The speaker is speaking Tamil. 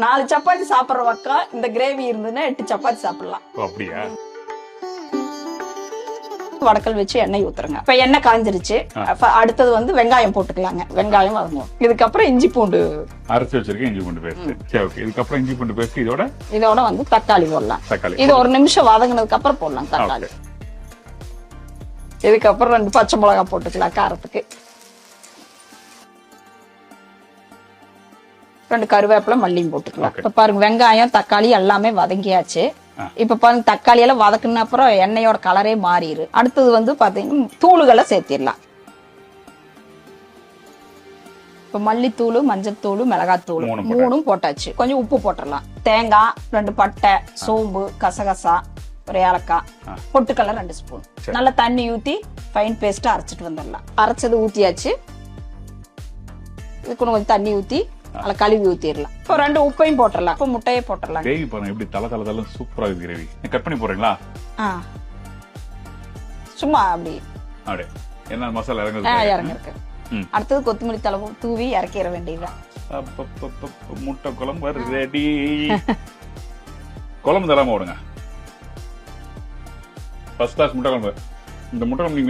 4 சப்பாத்தி சாப்பிடுற பக்கம் இந்த கிரேவி இருந்ததுன்னா 8 சப்பாத்தி சாப்பிடலாம். அப்படியா? வடக்கல் வச்சு எண்ணெய் ஊத்துறங்க. இப்ப எண்ணெய் காஞ்சிருச்சு. அடுத்தது வந்து வெங்காயம் போட்டுக்கலாங்க. வெங்காயம் வதங்கும். இதுக்கப்புறம் இஞ்சி பூண்டு அரைச்சு வச்சிருக்கேன். இஞ்சி பூண்டு பேஸ்ட். சரி, ஓகே. இதுக்கப்புறம் இஞ்சி பூண்டு பேஸ்ட் இதோட வந்து தக்காளி போடலாம். இது 1 நிமிஷம் வதங்கினதுக்கு அப்புறம் போடலாம் தக்காளி. இதுக்கப்புறம் 2 பச்சை மிளகாய் போட்டுக்கலாம் காரத்துக்கு. 2 கருவேப்பிலை மல்லியும் போட்டுக்கலாம். இப்ப பாருங்க வெங்காயம் தக்காளி எல்லாமே வதங்கியாச்சு. இப்ப பாருங்க தக்காளி எல்லாம் வதக்குன அப்புறம் எண்ணெயோட கலரே மாறிடு. அடுத்தது வந்து பாத்தீங்கன்னா தூளுகளை சேர்த்திடலாம். இப்ப மல்லித்தூள், மஞ்சத்தூள், மிளகாத்தூள் 3ம் போட்டாச்சு. கொஞ்சம் உப்பு போட்டுடலாம். தேங்காய் 2 பட்டை, சோம்பு, கசகசா, 1 ஏலக்காய், பொட்டுக்கடலை 2 ஸ்பூன். நல்லா தண்ணி ஊத்தி ஃபைன் பேஸ்ட் அரைச்சிட்டு வந்துடலாம். அரைச்சது ஊத்தியாச்சு. இதுக்கு கொஞ்சம் தண்ணி ஊத்தி நல்லா கழுவி ஊத்திடலாம். இப்போ 2 உப்பையும் போட்டுடலாம். இப்போ முட்டையை போட்டுடலாம். கிரேவி பாருங்க எப்படி தல தல தல சூப்பரா இருக்கு கிரேவி. கட் பண்ணி போறீங்களா? சும்மா அப்படி அப்படியே என்ன மசாலா இறங்கிருக்கு. அடுத்தது கொத்தமல்லி தழை தூவி இறக்கிற வேண்டியதுதான். முட்டை குழம்பு ரெடி. குழம்பு தராம விடுங்க. ஃபர்ஸ்ட் கிளாஸ் முட்டை குழம்பு. இந்த முட்டை குழம்பு